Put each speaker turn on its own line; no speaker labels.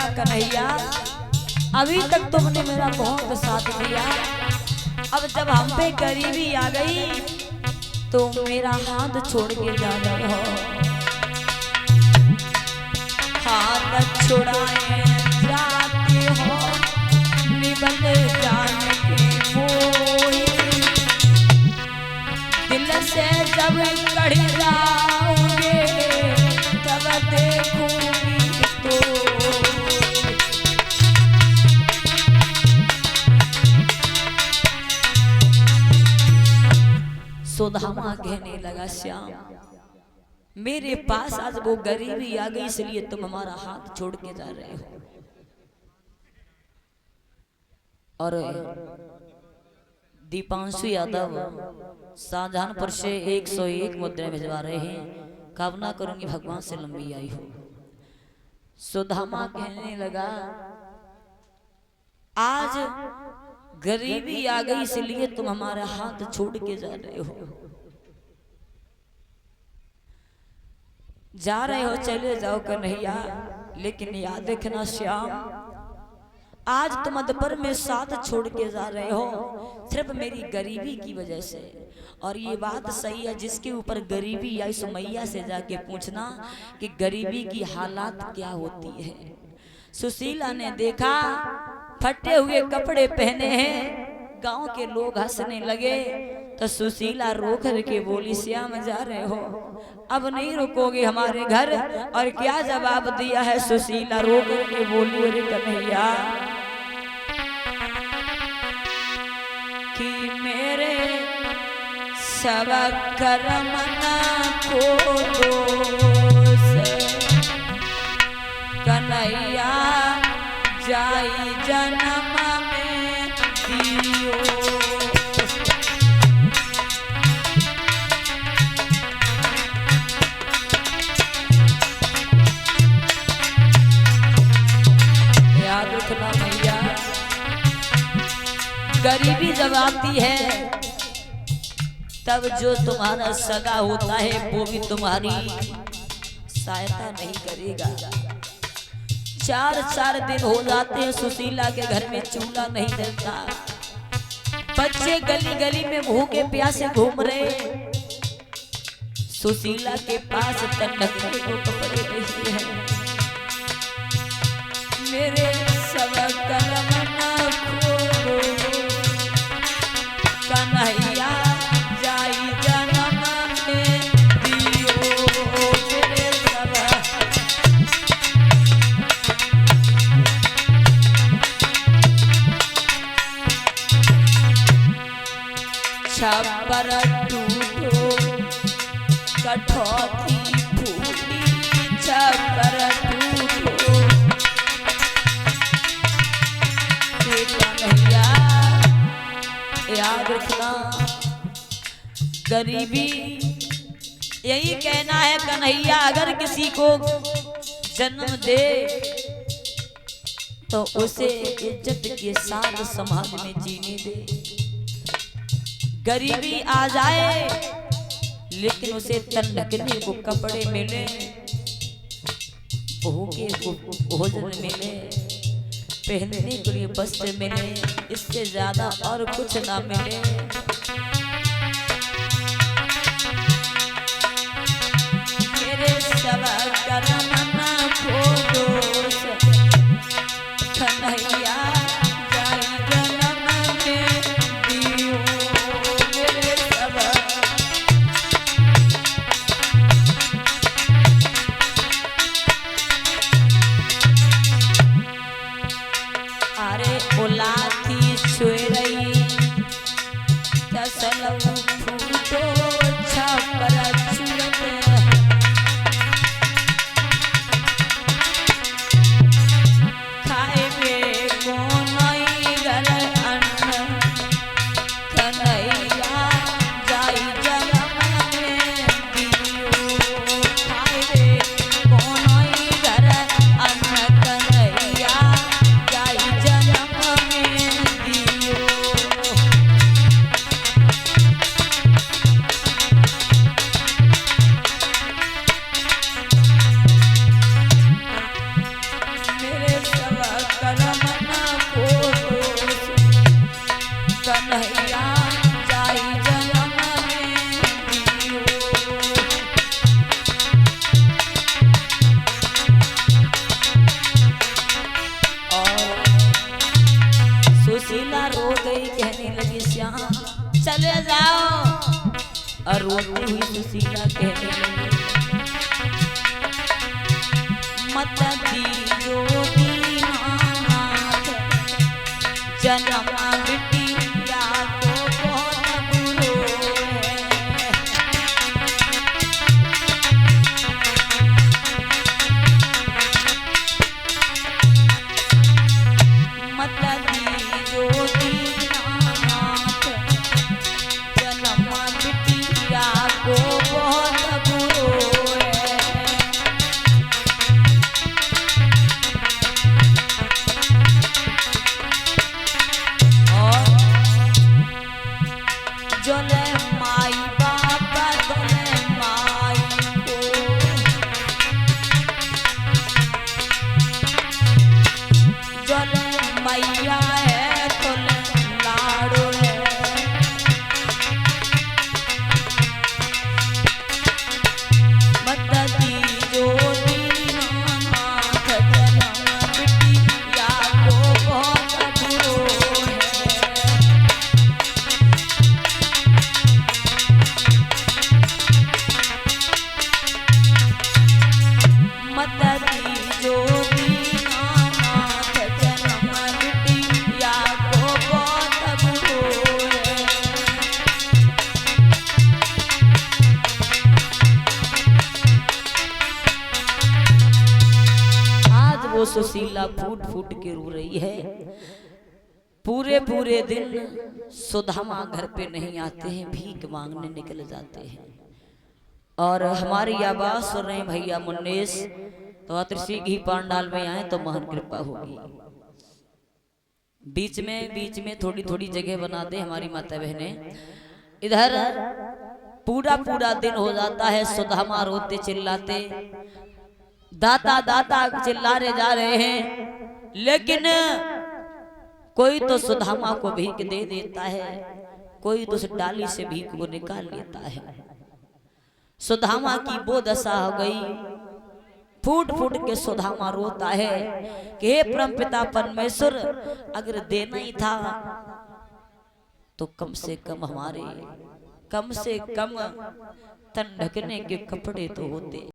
लगा कन्हैया अभी तक तुमने मेरा बहुत साथ दिया, अब जब हम पे गरीबी आ गई तो मेरा हाथ छोड़ के जा रहे हो। हाथ छुड़ाए जाते हो निबल जाने के मोही, दिल से जब कढ़ जाओगे तब देखूंगी तो। सुदामा कहने लगा श्याम मेरे पास आज वो गरीबी आ गई इसलिए तुम हमारा हाथ छोड़ के जा रहे हो। और दीपांशु यादव शाहजहानपुर से 101 मुद्रा भिजवा रहे हैं, कामना करूंगी भगवान से लंबी आई हो। सुदामा कहने लगा आज गरीबी आ गई इसलिए तुम हमारा हाथ छोड़ के जा रहे हो। जा रहे हो चले जाओ कन्हैया, लेकिन याद रखना श्याम आज तुम अदपर में साथ छोड़ के जा रहे हो सिर्फ मेरी गरीबी की वजह से। और ये बात सही है, जिसके ऊपर गरीबी आई सुमैया से जाके पूछना कि गरीबी की हालात क्या होती है। सुशीला ने देखा फटे हुए कपड़े पहने हैं, गांव के लोग हंसने लगे तो सुशीला रो कर के बोली श्याम जा रहे हो अब नहीं रुकोगे हमारे घर। और क्या जवाब दिया है सुशीला रो कर के बोली अरे कन्हैया कि मेरे सब कर्म को दोष कन्हैया जाई जन्म में दियो। याद रखना भैया गरीबी जब आती है तब जो तुम्हारा सगा होता है वो भी तुम्हारी सहायता नहीं करेगा। 4 दिन हो जाते हैं सुशीला के घर में चूल्हा नहीं जलता, बच्चे गली गली में भूखे प्यासे घूम रहे, सुशीला के पास तन्नकने को कपड़े नहीं है। मेरे सब कर्म न खोलो कन्हैया जाई जन्म में दियो। मेरे सब छप्पर टूटो कठौती फूटी छप्पर टूटो कन्हैया याद रखना गरीबी यही कहना है कन्हैया अगर किसी को जन्म दे तो उसे इज्जत के साथ समाज में जीने दे। गरीबी आ जाए लेकिन उसे तन ढकने को कपड़े मिले, भूखे को भोजन मिले, पहनने के लिए वस्त्र मिले, इससे ज्यादा और कुछ ना मिले। मेरे सब कर्म न खोलो कन्हैया जाई जन्म में दियो। मेरे सब अरे उलाथी छुए रही सुशीला रो गई, कहने लगी श्याम चले जाओ। और रोती हुई सुशीला कहने लगी मत दीजो दीनानाथ, जन्म बिटिया को बहुत बुरो है। मत दीजो दीनानाथ, जन्म बिटिया को बहुत बुरो है। और जोले माई बाबा जोले माई को, जोले मैया है तोले लाड़ो है। मत दीजो दीनानाथ, जन्म बिटिया को बहुत बुरो है। मत दीजो दीनानाथ, जन्म बिटिया को बहुत बुरो है। आज वो सुशीला फूट फूट के रो रही है। पूरे पूरे दिन सुदामा घर पे नहीं आते हैं, भीख मांगने निकल जाते हैं। और हमारी आवाज सुन रहे हैं भैया मुन्नेश, तो अतृषि घी पांडाल में आए तो महान कृपा होगी। बीच में थोड़ी थोड़ी जगह बना दे हमारी माता बहने। इधर पूरा पूरा दिन हो जाता है, सुदामा रोते चिल्लाते दाता दाता चिल्लारे जा रहे हैं, लेकिन कोई तो सुदामा को भीख दे देता है, कोई तो उस डाली से भीख को निकाल लेता है। सुदामा की वो दशा हो गई, फूट फूट के सुदामा रोता है कि हे परमपिता परमेश्वर, अगर देना ही था तो कम से कम हमारे कम से कम तन ढकने के कपड़े तो होते।